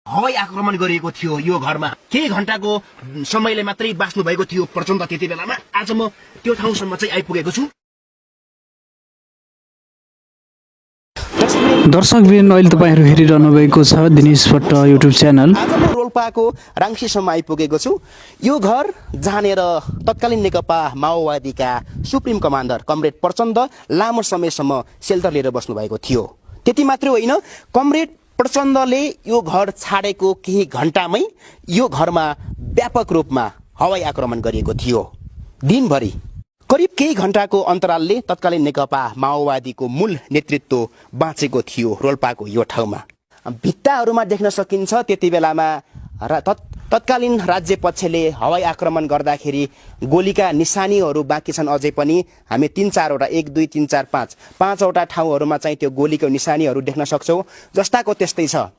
हवाई आक्रमण गरिएको थियो यो घरमा। केही घण्टाको समयले मात्रै बाँच्नु भएको थियो प्रचण्ड त्यति बेलामा। आज म त्यो ठाउँसम्म चाहिँ आइपुगेको छु। दर्शकवृन्द, अहिले तपाईहरु हेरिरहनु भएको छ दिनेश भट्ट युट्युब च्यानल। आज म रोल्पाको राङ्सीसम्म आइपुगेको छु। यो घर जहाँनेर तत्कालीन नेकपा माओवादीका सुप्रिम कमान्डर कमरेड प्रचण्ड लामो समयसम्म सेल्टर लिएर बस्नु भएको थियो। त्यति मात्रै होइन, कमरेड प्रचण्डले यो घर छाडेको केही घण्टामै यो घरमा व्यापक रूपमा हवाई आक्रमण गरिएको थियो। दिनभरि करिब केही घण्टाको अन्तरालले तत्कालीन नेकपा माओवादीको मूल नेतृत्व बाँचेको थियो रोल्पाको यो ठाउँमा। भित्ताहरूमा देख्न सकिन्छ त्यति बेलामा तत्कालीन राज्य पक्षले हवाई आक्रमण गर्दाखेरि गोलीका निशानीहरू बाँकी छन् अझै पनि। हामी 3-4वटा 1 2 3 4 5वटा ठाउँहरूमा चाहिँ त्यो गोलीको निशानीहरू देख्न सक्छौँ। जस्ताको त्यस्तै छ।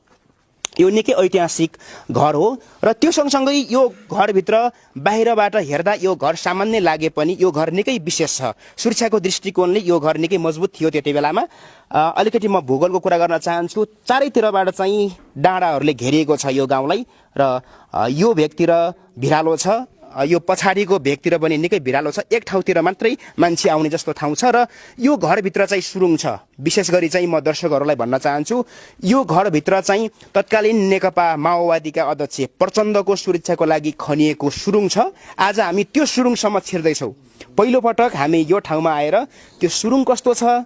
यो निकै ऐतिहासिक घर हो र त्यो सँगसँगै यो घरभित्र बाहिरबाट हेर्दा यो घर सामान्य लागे पनि यो घर निकै विशेष छ। सुरक्षाको दृष्टिकोणले यो घर निकै मजबुत थियो त्यति बेलामा। अलिकति म भूगोलको कुरा गर्न चाहन्छु। चारैतिरबाट चाहिँ डाँडाहरूले घेरिएको छ यो गाउँलाई र यो भेगतिर भिरालो छ, यो पछाडिको भेगतिर पनि निकै भिरालो छ। एक ठाउँतिर मात्रै मान्छे आउने जस्तो ठाउँ छ र यो घरभित्र चाहिँ सुरुङ छ। विशेष गरी चाहिँ म दर्शकहरूलाई भन्न चाहन्छु, यो घरभित्र चाहिँ तत्कालीन नेकपा माओवादीका अध्यक्ष प्रचण्डको सुरक्षाको लागि खनिएको सुरुङ छ। आज हामी त्यो सुरुङसम्म छिर्दैछौँ। पहिलोपटक हामी यो ठाउँमा आएर त्यो सुरुङ कस्तो छ,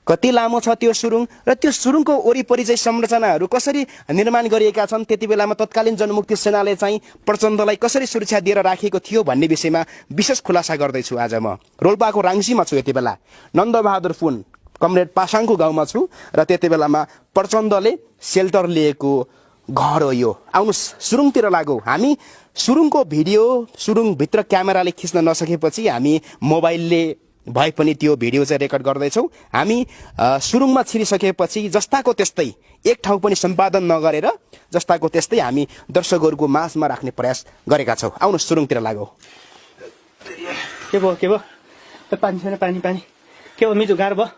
कति लामो छ त्यो सुरुङ र त्यो सुरुङको वरिपरि चाहिँ संरचनाहरू कसरी निर्माण गरिएका छन्, त्यति बेलामा तत्कालीन जनमुक्ति सेनाले चाहिँ प्रचण्डलाई कसरी सुरक्षा दिएर राखेको थियो भन्ने विषयमा विशेष खुलासा गर्दैछु। आज म रोल्पाको राङ्सीमा छु। यति बेला नन्दबहादुर पुन कमरेड पासाङको गाउँमा छु र त्यति बेलामा प्रचण्डले सेल्टर लिएको घर हो यो। आउनुहोस् सुरुङतिर लागौँ। हामी सुरुङको भिडियो सुरुङभित्र क्यामेराले खिच्न नसकेपछि हामी मोबाइलले भए पनि त्यो भिडियो चाहिँ रेकर्ड गर्दैछौँ। हामी सुरुङमा छिरिसकेपछि जस्ताको त्यस्तै एक ठाउँ पनि सम्पादन नगरेर जस्ताको त्यस्तै हामी दर्शकहरूको माझमा राख्ने प्रयास गरेका छौँ। आउनुहोस् सुरुङतिर लागौँ। के भयो पानी छैन? पानी के भयो? मिजो गाह्रो भयो?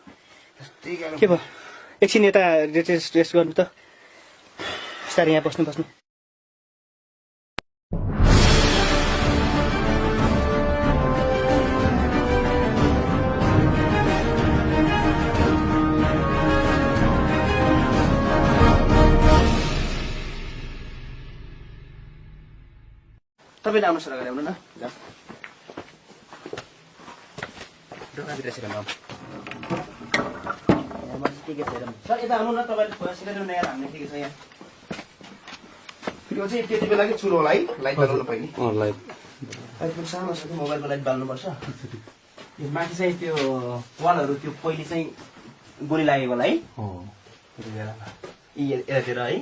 के भयो? एकछिन यता रेस्ट गर्नु त। बिस्तारै यहाँ बस्नु। तपाईँले आउनुहोस् अगाडि आउनु न। ढोकाभित्र छिर सर यता आउनु न। तपाईँले छोरा सिलेर नयाँ हाल्ने ठिकै छ यहाँ। यो चाहिँ त्यति बेलाकै चुलो होला है। लाइट बाल्नु पहिले। लाइट पनि सानो छ कि मोबाइलको लाइट बाल्नुपर्छ। यो माथि चाहिँ त्यो वालहरू त्यो पहिले चाहिँ गोली लागेको होला है। यतातिर है।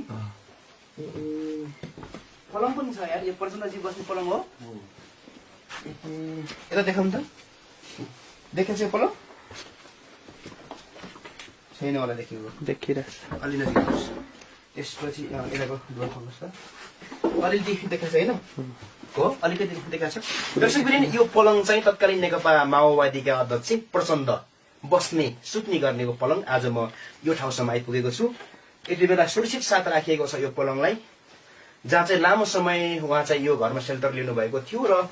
पलङ पनि छ यार। यो प्रचण्डजी बस्ने पलङ हो। यता देखाउँ त। देखेछ यो पलङ? छैन होला देखेको। देखिरहेको अलि नजिक। त्यसपछि यताको डोर खोल्नुहोस् त। अलिअलि देखेको छ होइन? हो अलिकति देखाएको छ। दर्शकवृन्द, यो पलङ चाहिँ तत्कालीन नेकपा माओवादीका अध्यक्ष प्रचण्ड बस्ने सुत्ने गर्नेको पलङ। आज म यो ठाउँसम्म आइपुगेको छु। यति बेला सुरक्षित साथ राखिएको छ यो पलङलाई, जहाँ चाहिँ लामो समय उहाँ चाहिँ यो घरमा सेल्टर लिनुभएको थियो र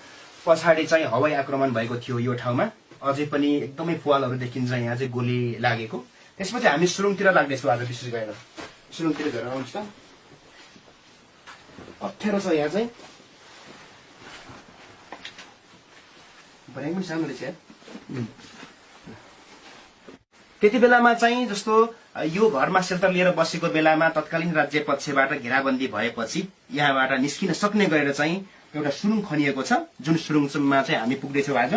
पछाडि चाहिँ हवाई आक्रमण भएको थियो यो ठाउँमा। अझै पनि एकदमै पुवालहरू देखिन्छ यहाँ चाहिँ गोली लागेको। त्यसपछि हामी सुरुङतिर लाग्दैछौँ आज। विशेष गरेर सुरुङतिर गएर आउँछ त। अप्ठ्यारो छ यहाँ चाहिँ। भर्याङ पनि सानो रहेछ। त्यति बेलामा चाहिँ जस्तो यो घरमा सेल्टर लिएर बसेको बेलामा तत्कालीन राज्य पक्षबाट घेराबन्दी भएपछि यहाँबाट निस्किन सक्ने गरेर चाहिँ एउटा सुरुङ खनिएको छ, जुन सुरुङमा चाहिँ हामी पुग्दैछौँ आज।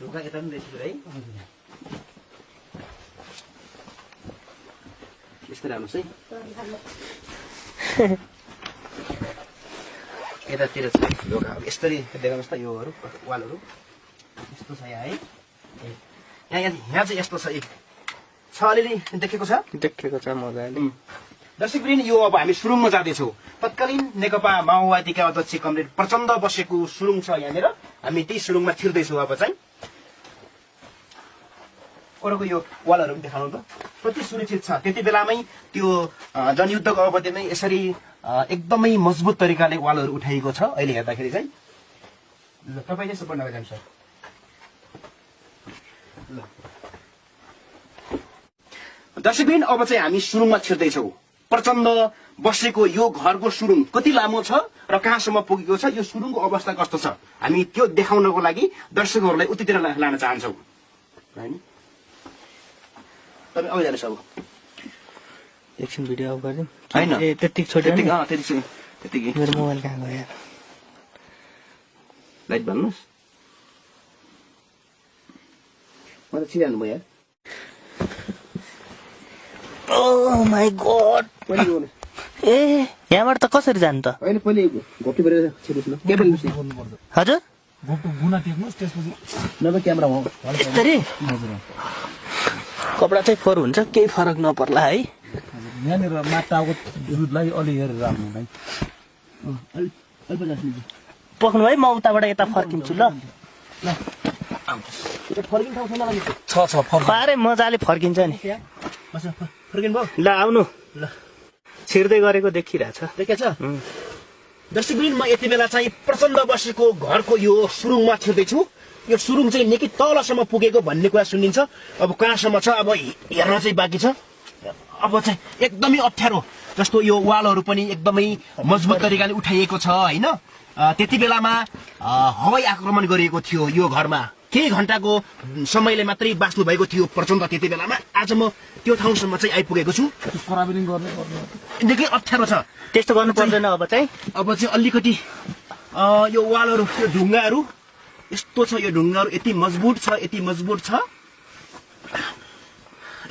ढोका यता पनि देखियो है। यस्तो राम्रोस् है। यतातिर छ ढोका। यसरी देखाउनुहोस् त। योहरू वालहरू यस्तो छ यहाँ है। यहाँ चाहिँ यस्तो छ। अलिअलि देखेको छ मजाले। दर्शकवृन्द, यो अब हामी सुरुङमा जाँदैछौँ। तत्कालीन नेकपा माओवादीका अध्यक्ष कमरेड प्रचण्ड बसेको सुरुङ छ यहाँनिर। हामी त्यही सुरुङमा छिर्दैछौँ अब चाहिँ। वरको यो वालहरू पनि देखाउनु त कति सुरक्षित छ। त्यति बेलामै त्यो जनयुद्धको अवधिमै यसरी एकदमै मजबुत तरिकाले वालहरू उठाइएको छ। अहिले हेर्दाखेरि चाहिँ ल तपाईले सपोर्ट नगरिदिनु सर। ल दर्शकबिन अब चाहिँ हामी सुरुङमा छिर्दैछौँ। प्रचण्ड बसेको यो घरको सुरुङ कति लामो छ र कहाँसम्म पुगेको छ, यो सुरुङको अवस्था कस्तो छ, हामी त्यो देखाउनको लागि दर्शकहरूलाई उतितिर लान चाहन्छौँ। तपाईँ अब जानुहोस्। अब एकछिन भिडियो अफ गरिदिउँ होइन त्यति छोड्यो त्यतिकै मेरो मोबाइल कहाँ गयो यार। लाइट भन्नुहोस्। म त छिराउनु भयो यार। ओ माई गॉड। पहिले गर्नु ए यहाँबाट त कसरी जानु त? होइन पहिले घोप्टी भएर छिर्नुहोस् न। केबल गर्नुपर्छ हजुर गुना टेक्नुहोस् त्यसपछि नभए क्यामेरा हो यसरी कपडा चाहिँ फोहोर हुन्छ, केही फरक नपर्ला है। यहाँनिर माटाको दुधलाई अलि हेरेर राख्नु भाइ। पक्नु है, म उताबाट यता फर्किन्छु। ल फर्किने ठाउँ छैन होला नि। छ फर्क पारे मजाले फर्किन्छ नि। फर्किनु भयो ल आउनु। ल छिर्दै गरेको देखिरहेछ। देखेछ दर्शकबिन। म यति बेला चाहिँ प्रचण्ड बसेको घरको यो सुरुङमा छिर्दैछु। यो सुरुङ चाहिँ निकै तलसम्म पुगेको भन्ने कुरा सुनिन्छ। अब कहाँसम्म छ अब हेर्न चाहिँ बाँकी छ। अब चाहिँ एकदमै अप्ठ्यारो, जस्तो यो वालहरू पनि एकदमै मजबुत तरिकाले उठाइएको छ होइन। त्यति बेलामा हवाई आक्रमण गरिएको थियो यो घरमा। केही घण्टाको समयले मात्रै बाँच्नु भएको थियो प्रचण्ड त्यति बेलामा। आज म त्यो ठाउँसम्म चाहिँ आइपुगेको छु। ट्राभलिङ गर्नु निकै अप्ठ्यारो छ। त्यस्तो गर्नु पर्दैन अब चाहिँ। अब चाहिँ अलिकति यो वालहरू, यो ढुङ्गाहरू यस्तो छ। यो ढुङ्गाहरू यति मजबुत छ, यति मजबुत छ।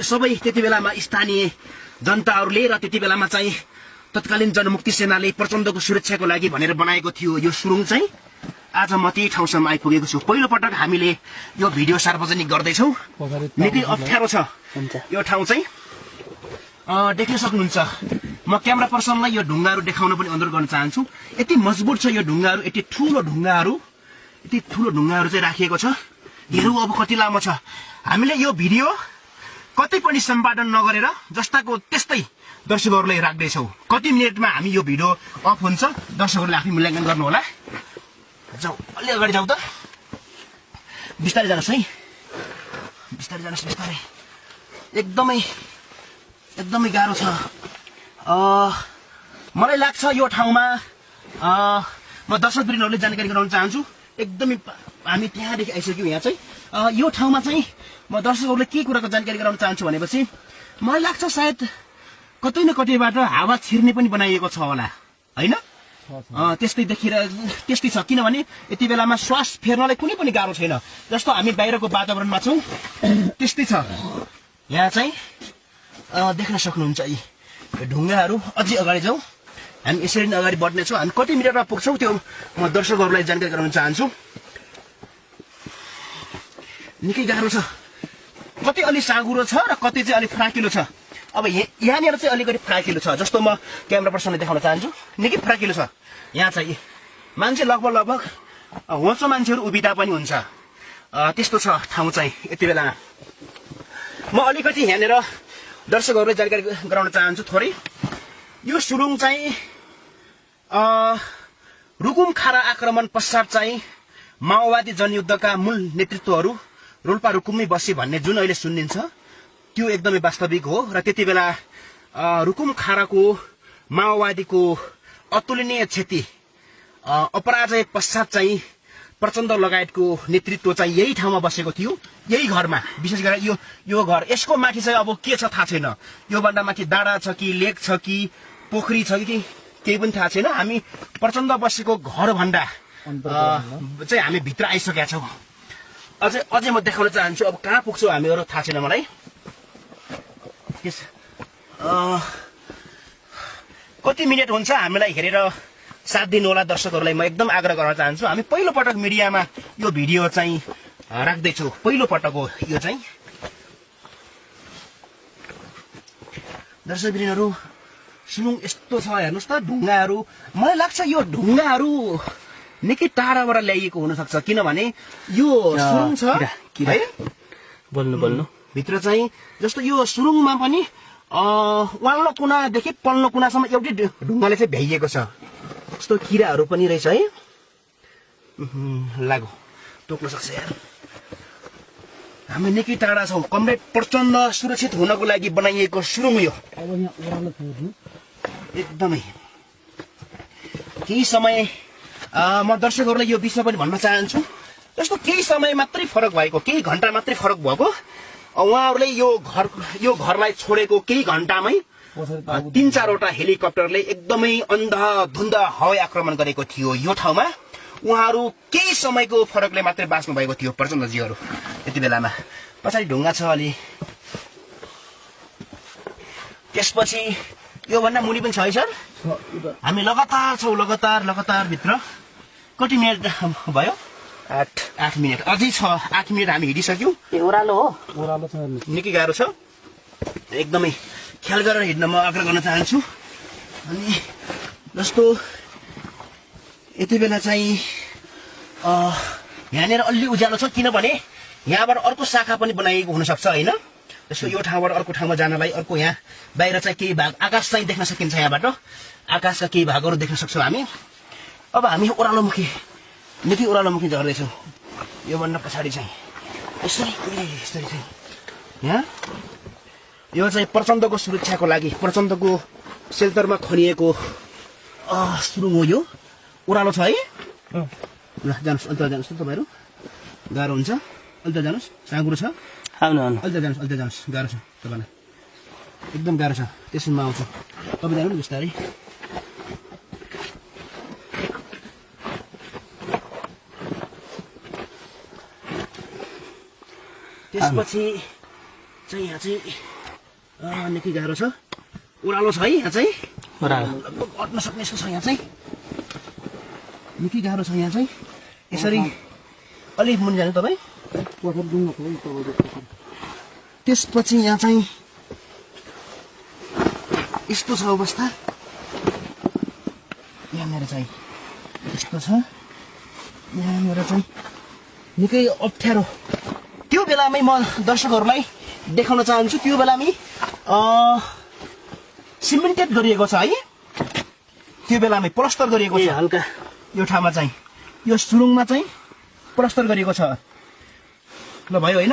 सबै त्यति बेलामा स्थानीय जनताहरूले र त्यति बेलामा चाहिँ तत्कालीन जनमुक्ति सेनाले प्रचण्डको सुरक्षाको लागि भनेर बनाएको थियो यो सुरुङ चाहिँ। आज म त्यही ठाउँसम्म आइपुगेको छु। पहिलो पटक हामीले यो भिडियो सार्वजनिक गर्दैछौँ। निकै अप्ठ्यारो छ यो ठाउँ चाहिँ। देख्न सक्नुहुन्छ। म क्यामेरा पर्सनलाई यो ढुङ्गाहरू देखाउन पनि अनुरोध गर्न चाहन्छु। यति मजबुत छ यो ढुङ्गाहरू, यति ठुलो ढुङ्गाहरू चाहिँ राखिएको छ। हेरौँ अब कति लामो छ। हामीले यो भिडियो कतै पनि सम्पादन नगरेर जस्ताको त्यस्तै दर्शकहरूलाई राख्दैछौँ। कति मिनटमा हामी यो भिडियो अफ हुन्छ दर्शकहरूले आफै मूल्याङ्कन गर्नु होला। जाऊ अलि अगाडि जाऊ त। बिस्तारै जानुहोस् है, बिस्तारै जानुहोस्, बिस्तारै। एकदमै गाह्रो छ। मलाई लाग्छ यो ठाउँमा म दर्शकवृन्दहरूले जानकारी गराउन चाहन्छु। एकदमै हामी त्यहाँदेखि आइसक्यौँ। यहाँ चाहिँ यो ठाउँमा चाहिँ म दर्शकहरूलाई के कुराको जानकारी गराउन चाहन्छु भनेपछि मलाई लाग्छ सायद कतै न कतैबाट हावा छिर्ने पनि बनाइएको छ होला होइन। त्यस्तै छ। किनभने यति बेलामा श्वास फेर्नलाई कुनै पनि गाह्रो छैन। जस्तो हामी बाहिरको वातावरणमा छौँ त्यस्तै छ। यहाँ चाहिँ देख्न सक्नुहुन्छ यी ढुङ्गाहरू। अझै अगाडि जाउँ, हामी यसरी नै अगाडि बढ्नेछौँ। हामी कति मिनटमा पुग्छौँ त्यो म दर्शकहरूलाई जानकारी गराउन चाहन्छु। निकै गाह्रो छ। कति अलि साँघुरो छ र कति चाहिँ अलिक फ्राकिलो छ। अब यहाँनिर चाहिँ अलिकति फ्राकिलो छ, जस्तो म क्यामेरा पर्सनले देखाउन चाहन्छु। निकै फ्राकिलो छ। यहाँ चाहिँ मान्छे लगभग होचो मान्छेहरू उभिँदा पनि हुन्छ त्यस्तो छ ठाउँ चाहिँ यति बेला। म अलिकति यहाँनिर दर्शकहरूलाई जानकारी गराउन चाहन्छु थोरै। यो सुरुङ चाहिँ रुकुम खारा आक्रमण पश्चात चाहिँ माओवादी जनयुद्धका मूल नेतृत्वहरू रोल्पा रुकुममै बसे भन्ने जुन अहिले सुनिन्छ त्यो एकदमै वास्तविक हो। र त्यति बेला रुकुम खाराको माओवादीको अतुलनीय क्षति अपराजय पश्चात चाहिँ प्रचण्ड लगायतको नेतृत्व चाहिँ यही ठाउँमा बसेको थियो, यही घरमा। विशेष गरेर यो घर, यसको माथि चाहिँ अब के छ थाहा छैन। योभन्दा माथि डाँडा छ कि लेक छ कि पोखरी छ कि केही पनि थाहा छैन। हामी प्रचण्ड बसेको घरभन्दा चाहिँ हामी भित्र आइसकेका छौँ। अझै म देखाउन चाहन्छु। अब कहाँ पुग्छौँ हामीहरू थाहा छैन मलाई। कति मिनट हुन्छ हामीलाई हेरेर साथ दिनु होला दर्शकहरूलाई म एकदम आग्रह गर्न चाहन्छु। हामी पहिलो पटक मिडियामा यो भिडियो चाहिँ राख्दैछौँ। पहिलो पटक हो यो चाहिँ। दर्शकवृन्दहरू सुरुङ यस्तो छ हेर्नुहोस् त। ढुङ्गाहरू, मलाई लाग्छ यो ढुङ्गाहरू निकै टाढाबाट ल्याइएको हुनसक्छ। किनभने यो सुरुङ छ है। बोल्नु भित्र चाहिँ जस्तो यो सुरुङमा पनि वाल्लो कुनादेखि पल्लो कुनासम्म एउटै ढुङ्गाले चाहिँ भ्याइएको छ। यस्तो किराहरू पनि रहेछ है। लागो टोक्न सक्छ यार। हामी निकै टाढा छौँ। कमरेड प्रचण्ड सुरक्षित हुनको लागि बनाइएको सुरुङ यो एकदमै। केही समय म दर्शकहरूलाई यो विषय पनि भन्न चाहन्छु। जस्तो केही समय मात्रै फरक भएको, केही घन्टा मात्रै फरक भएको, उहाँहरूले यो घरलाई छोडेको केही घन्टामै 3-4वटा हेलिकप्टरले एकदमै अन्धाधुन्ध हवाई आक्रमण गरेको थियो यो ठाउँमा। उहाँहरू केही समयको फरकले मात्रै बाँच्नु भएको थियो प्रचण्डजीहरू यति बेलामा। पछाडि ढुङ्गा छ अलि। त्यसपछि योभन्दा मुनि पनि छ है सर? हामी लगातार छौँ, लगातार भित्र। कति मिनट भयो? 8 मिनट अझै छ। 8 मिनट हामी हिँडिसक्यौँ। ओह्रालो हो, ओह्रालो छ निकै गाह्रो छ। एकदमै ख्याल गरेर हिँड्न म आग्रह गर्न चाहन्छु। अनि जस्तो यति बेला चाहिँ यहाँनिर अलि उज्यालो छ, किनभने यहाँबाट अर्को शाखा पनि बनाइएको हुनसक्छ होइन? जस्तो यो ठाउँबाट अर्को ठाउँमा जानलाई अर्को यहाँ बाहिर चाहिँ केही भाग आकाश चाहिँ देख्न सकिन्छ। यहाँबाट आकाशका केही भागहरू देख्न सक्छौँ हामी। अब हामी निकै ओह्रालोमुखी झर्दैछौँ। योभन्दा पछाडि चाहिँ यसरी चाहिँ यहाँ यो चाहिँ प्रचण्डको सुरक्षाको लागि, प्रचण्डको सेल्टरमा खनिएको सुरुङ हो यो। ओह्रालो छ है? ल जानुहोस्, अन्त जानुहोस् त तपाईँहरू। गाह्रो हुन्छ, अन्त जानुहोस्। साँगुरो छ, आउनु अन्त जानुहोस्। गाह्रो छ तपाईँलाई, एकदम गाह्रो छ। त्यसमा आउँछु, तपाईँ जानु नि बिस्तारै। त्यसपछि चाहिँ यहाँ चाहिँ निकै गाह्रो छ, ओह्रालो छ है। यहाँ चाहिँ लगभग अट्न सक्ने छ यहाँ चाहिँ, निकै गाह्रो छ यहाँ चाहिँ। यसरी अलिक मुनि जानु तपाईँ। त्यसपछि यहाँ चाहिँ यस्तो छ अवस्था। यहाँनिर चाहिँ यस्तो छ, यहाँनिर चाहिँ निकै अप्ठ्यारो। त्यो बेलामै म दर्शकहरूलाई देखाउन चाहन्छु। त्यो बेलामै सिमेन्टेड गरिएको छ है। त्यो बेलामै प्लास्टर गरिएको छ हल्का। यो ठाउँमा चाहिँ यो सुरुङमा चाहिँ प्लास्टर गरिएको छ। ल भयो होइन?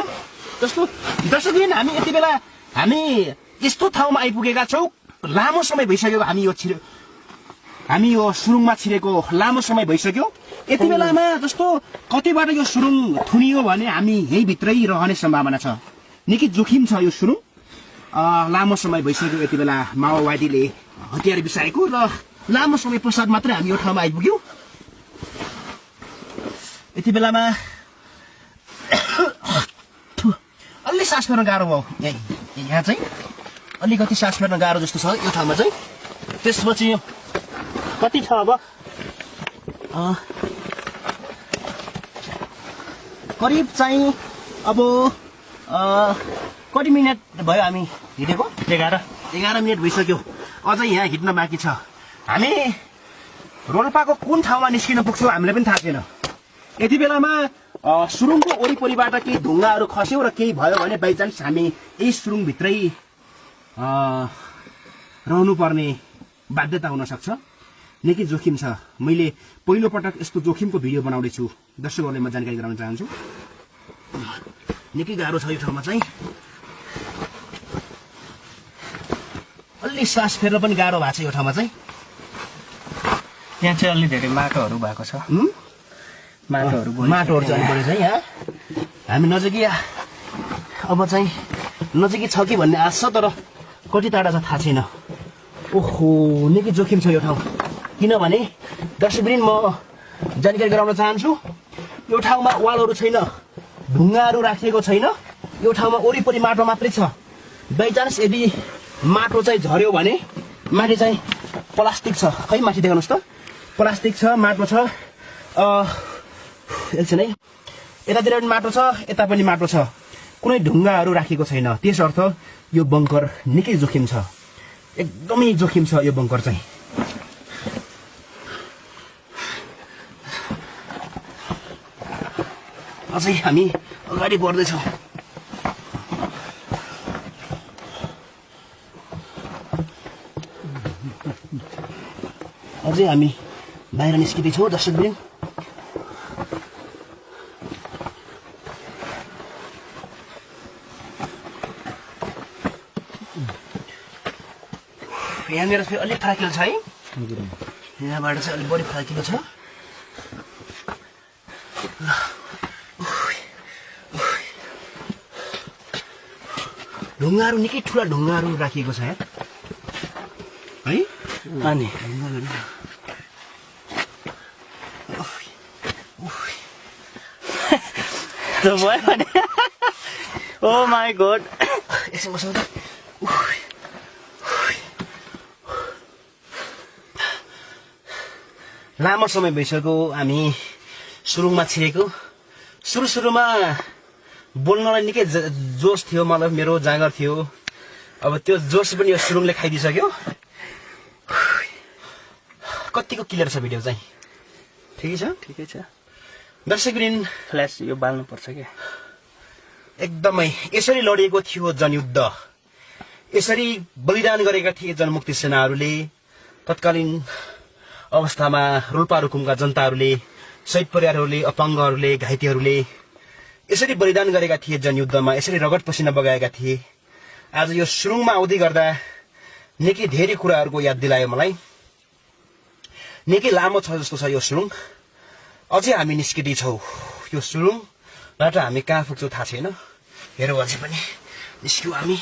जस्तो दर्शकबिन हामी यति बेला हामी यस्तो ठाउँमा आइपुगेका छौँ। लामो समय भइसक्यो हामी यो सुरुङमा छिरेको लामो समय भइसक्यो। यति बेलामा जस्तो कतिबाट यो सुरुङ थुनियो भने हामी यहीँभित्रै रहने सम्भावना छ। निकै जोखिम छ यो सुरुङ। लामो समय भइसक्यो यति बेला माओवादीले हतियार बिसाएको, र लामो समय पश्चात मात्रै हामी यो ठाउँमा आइपुग्यौँ। यति बेलामा अलि सास फेर्न गाह्रो भयो। यहाँ चाहिँ अलिकति सास फेर्न गाह्रो जस्तो छ यो ठाउँमा चाहिँ। त्यसपछि कति छ अब? करिब चाहिँ अब कति मिनट भयो हामी हिँडेको? 11 मिनट भइसक्यो। अझै यहाँ हिँड्न बाँकी छ। हामी रोल्पाको कुन ठाउँमा निस्किन पुग्छौँ हामीलाई पनि थाहा छैन। यति बेलामा सुरुङको वरिपरिबाट केही ढुङ्गाहरू खस्यो र केही भयो भने बाइचान्स हामी यही सुरुङभित्रै रहनुपर्ने बाध्यता हुनसक्छ। निकै जोखिम छ। मैले पहिलोपटक यस्तो जोखिमको भिडियो बनाउँदैछु, दर्शकहरूलाई म जानकारी गराउन चाहन्छु। निकै गाह्रो छ यो ठाउँमा चाहिँ। अलि सास फेर्न पनि गाह्रो भएको छ यो ठाउँमा चाहिँ। यहाँ चाहिँ अलि धेरै माटोहरू भएको छ। माटोहरू चाहिँ अलिक बढी छ यहाँ। हामी नजिकै अब चाहिँ नजिकै छ कि भन्ने आश छ, तर कति टाढा छ थाहा छैन। ओहो निकै जोखिम छ यो ठाउँ। किनभने दर्शकवृन्द म जानकारी गराउन चाहन्छु, यो ठाउँमा वालहरू छैन, ढुङ्गाहरू राखिएको छैन। यो ठाउँमा वरिपरि माटो मात्रै छ। बाइचान्स यदि माटो चाहिँ झऱ्यो भने माथि चाहिँ प्लास्टिक छ। खै माथि देखाउनुहोस् त। प्लास्टिक छ, माटो छ। एकछिन है, यतातिर पनि माटो छ, यता पनि माटो छ। कुनै ढुङ्गाहरू राखेको छैन। त्यसर्थ यो बङ्कर निकै जोखिम छ, एकदमै जोखिम छ यो बङ्कर चाहिँ। अझै हामी अगाडि बढ्दैछौँ। अझै हामी बाहिर निस्किँदैछौँ दर्शकवृन्द। यहाँनिर चाहिँ अलिक फराकिलो छ है, यहाँबाट चाहिँ अलिक बढी फराकिलो छ। ढुङ्गाहरू निकै ठुला ढुङ्गाहरू राखिएको छ यहाँ है। अनि त्यो भयो भने ओ माई गॉड। एकछिन बसौँ त। लामो समय भइसक्यो हामी सुरुङमा छिरेको। सुरुमा बोल्नलाई निकै जोस थियो, मतलब मेरो जाँगर थियो। अब त्यो जोस पनि यो सुरुङले खाइदिइसक्यो। कतिको क्लियर छ भिडियो चाहिँ? ठिकै छ, ठिकै छ। दर्शकवृन्द, फ्ल्यास यो बाल्नु पर्छ क्या। एकदमै यसरी लडिएको थियो जनयुद्ध, यसरी बलिदान गरेका थिए जनमुक्ति सेनाहरूले। तत्कालीन अवस्थामा रोल्पा रुकुमका जनताहरूले, शहीद परिवारहरूले, अपाङ्गहरूले, घाइतेहरूले यसरी बलिदान गरेका थिए जनयुद्धमा, यसरी रगत पसिना बगाएका थिए। आज यो सुरुङमा आउँदै गर्दा निकै धेरै कुराहरूको याद दिलायो मलाई। निकै लामो छ जस्तो छ यो सुरुङ। अझै हामी निस्किँदै छौँ यो सुरुङबाट। हामी कहाँ पुग्छौँ थाहा छैन। हेरौँ अझै पनि निस्क्यौँ हामी।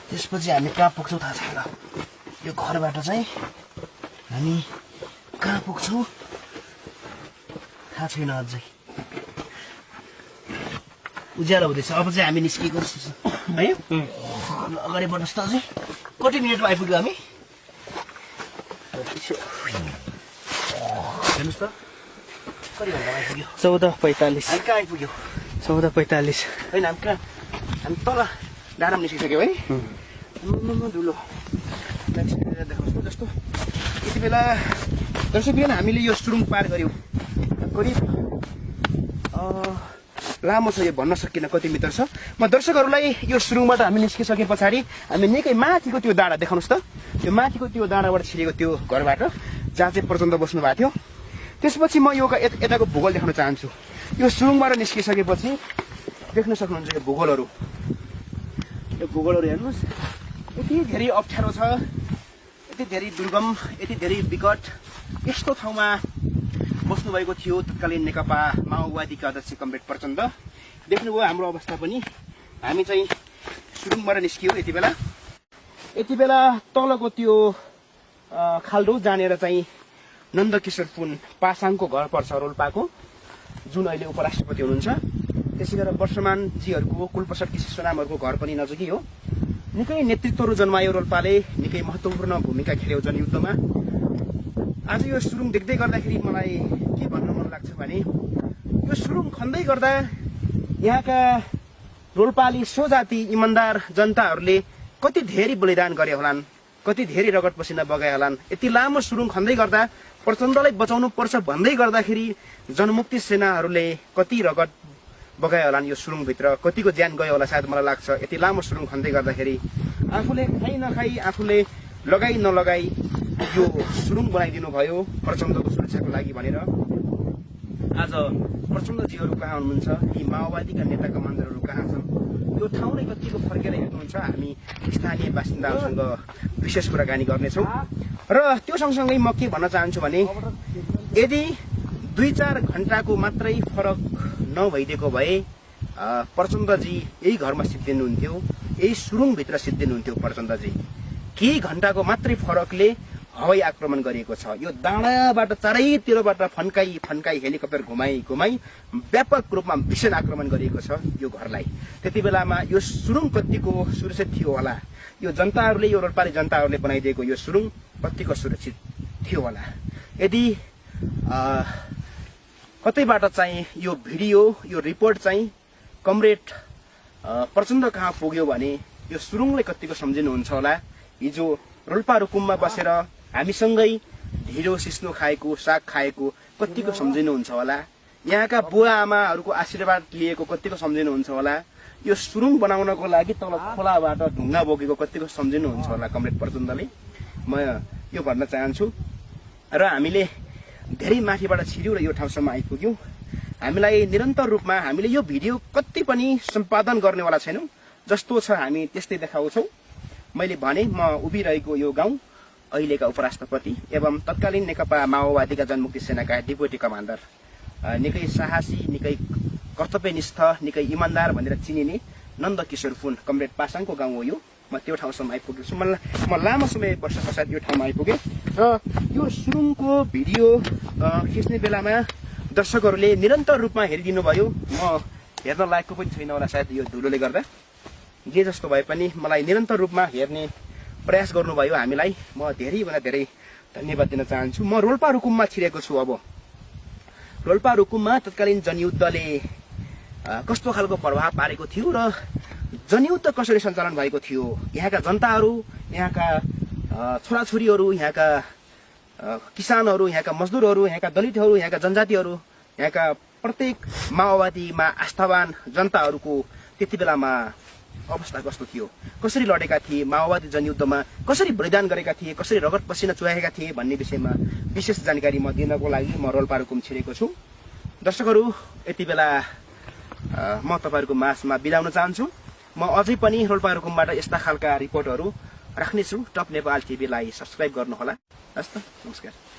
त्यसपछि हामी कहाँ पुग्छौँ थाहा छैन। यो घरबाट चाहिँ हामी कहाँ पुग्छौँ थाहा छैन अझै। उज्यालो हुँदैछ। अब चाहिँ हामी निस्किएको जस्तो छ है। अगाडि बढ्नुहोस् त। अझै कति मिनटमा आइपुग्यो हामी? हेर्नुहोस् त कति घन्टामा आइपुग्यो? 14:45। हामी कहाँ आइपुग्यो? 14:45 होइन, हामी कहाँ? हामी तल डाँडामा निस्किसक्यौँ है। धुलो देखाउनुहोस् त जस्तो। यति बेला दर्शकवृन्द हामीले यो सुरुङ पार गऱ्यौँ। करिब लामो छ, यो भन्न सकिनँ कति मिटर छ। म दर्शकहरूलाई यो सुरुङबाट हामी निस्किसके पछाडि हामी निकै माथिको त्यो डाँडा देखाउनुहोस् त। त्यो माथिको त्यो डाँडाबाट छिरेको त्यो घरबाट जहाँ चाहिँ प्रचण्ड बस्नु भएको थियो। त्यसपछि म यो यताको भूगोल देखाउन चाहन्छु। यो सुरुङबाट निस्किसकेपछि देख्न सक्नुहुन्छ यो भूगोलहरू। यो भूगोलहरू हेर्नुहोस्। यति धेरै अप्ठ्यारो छ, यति धेरै दुर्गम, यति धेरै विकट यस्तो ठाउँमा बस्नुभएको थियो तत्कालीन नेकपा माओवादीका अध्यक्ष कमरेड प्रचण्ड। देख्नुभयो हाम्रो अवस्था पनि। हामी चाहिँ सुरुङबाट निस्कियो यति बेला तलको त्यो खाल्डो जानेर चाहिँ नन्दकिशोर पुन पासाङको घर पर्छ रोल्पाको, जुन अहिले उपराष्ट्रपति हुनुहुन्छ। त्यसै गरेर वर्षमानजीहरूको, कुलप्रसाद केसी सोनामहरूको घर पनि नजिकै हो। निकै नेतृत्वहरू जन्मायो रोल्पाले, निकै महत्त्वपूर्ण भूमिका खेल्यो जनयुद्धमा। आज यो सुरुङ देख्दै गर्दाखेरि मलाई के भन्नु मन लाग्छ भने यो सुरुङ खन्दै गर्दा यहाँका रोल्पाली स्वजाति इमान्दार जनताहरूले कति धेरै बलिदान गरे होलान्, कति धेरै रगत पसिना बगाए होलान्। यति लामो सुरुङ खन्दै गर्दा प्रचण्डलाई बचाउनु पर्छ भन्दै गर्दाखेरि जनमुक्ति सेनाहरूले कति रगत बगाए होलान् यो सुरुङभित्र, कतिको ज्यान गयो होला सायद मलाई लाग्छ। यति लामो सुरुङ खन्दै गर्दाखेरि आफूले खाइ नखाई, आफूले लगाई नलगाई यो सुरुङ बनाइदिनु भयो प्रचण्डको सुरक्षाको लागि भनेर। आज प्रचण्डजीहरू कहाँ हुनुहुन्छ, यी माओवादीका नेता कमान्डरहरू कहाँ छन्, यो ठाउँ नै कतिको फर्केर हेर्नुहुन्छ। हामी स्थानीय बासिन्दाहरूसँग विशेष कुराकानी गर्नेछौँ। र त्यो सँगसँगै म के भन्न चाहन्छु भने यदि 2-4 घन्टाको मात्रै फरक नभइदिएको भए प्रचण्डजी यही घरमा सिद्धिनुहुन्थ्यो, यही सुरुङभित्र सिद्धिनुहुन्थ्यो प्रचण्डजी। केही घन्टाको मात्रै फरकले हवाई आक्रमण गरिएको छ। यो डाँडाबाट चारैतिरबाट फन्काई हेलिकप्टर घुमाई व्यापक रूपमा भीषण आक्रमण गरिएको छ यो घरलाई। त्यति बेलामा यो सुरुङ कतिको सुरक्षित थियो होला, यो जनताहरूले, यो रोल्पाली जनताहरूले बनाइदिएको यो सुरुङ कतिको सुरक्षित थियो होला। यदि कतैबाट चाहिँ यो भिडियो, यो रिपोर्ट चाहिँ कमरेड प्रचण्ड कहाँ पुग्यो भने यो सुरुङले कतिको सम्झिनुहुन्छ होला। हिजो रोल्पा रुकुममा बसेर हामीसँगै ढिँडो सिस्नो खाएको, साग खाएको कतिको सम्झिनुहुन्छ होला। यहाँका बुवा आमाहरूको आशीर्वाद लिएको कतिको सम्झिनुहुन्छ होला। यो सुरुङ बनाउनको लागि तल खोलाबाट ढुङ्गा बोकेको कतिको सम्झिनुहुन्छ होला कमरेड प्रचण्डले। म यो भन्न चाहन्छु र हामीले धेरै माथिबाट छिर्यौँ र यो ठाउँसम्म आइपुग्यौँ। हामीलाई निरन्तर रूपमा हामीले यो भिडियो कति पनि सम्पादन गर्नेवाला छैनौँ, जस्तो छ हामी त्यस्तै देखाउँछौँ। मैले भने म उभिरहेको यो गाउँ अहिलेका उपराष्ट्रपति एवं तत्कालीन नेकपा माओवादीका जनमुक्ति सेनाका डेपुटी कमान्डर, निकै साहसी, निकै कर्तव्यनिष्ठ, निकै इमान्दार भनेर चिनिने नन्दकिशोर पुन कमरेड पासाङको गाउँ हो यो। म त्यो ठाउँसम्म आइपुगेको छु। म लामो समय वर्ष पश्चात यो ठाउँमा आइपुगेँ र यो सुरुङको भिडियो खिच्ने बेलामा दर्शकहरूले निरन्तर रूपमा हेरिदिनु भयो। म हेर्न लायकको पनि छैन होला सायद यो धुलोले गर्दा। जे जस्तो भए पनि मलाई निरन्तर रूपमा हेर्ने प्रयास गर्नुभयो हामीलाई, म धेरैभन्दा धेरै धन्यवाद दिन चाहन्छु। म रोल्पा रुकुममा छिरेको छु। अब रोल्पा रुकुममा तत्कालीन जनयुद्धले कस्तो खालको प्रभाव पारेको थियो र जनयुद्ध कसरी सञ्चालन भएको थियो, यहाँका जनताहरू, यहाँका छोराछोरीहरू, यहाँका किसानहरू, यहाँका मजदुरहरू, यहाँका दलितहरू, यहाँका जनजातिहरू, यहाँका प्रत्येक माओवादीमा आस्थावान जनताहरूको त्यति बेलामा अवस्था कस्तो थियो, कसरी लडेका थिए, माओवादी जनयुद्धमा कसरी बलिदान गरेका थिए, कसरी रगत पसिना चुहाएका थिए भन्ने विषयमा विशेष जानकारी म दिनको लागि म रोल्पा रुकुम छिरेको छु। दर्शकहरू, यति बेला म तपाईँहरूको माझमा बिदाउन चाहन्छु। म अझै पनि रोल्पा रुकुमबाट यस्ता खालका रिपोर्टहरू राख्नेछु। टप नेपाल टिभीलाई सब्सक्राइब गर्नुहोला। हस् त, नमस्कार।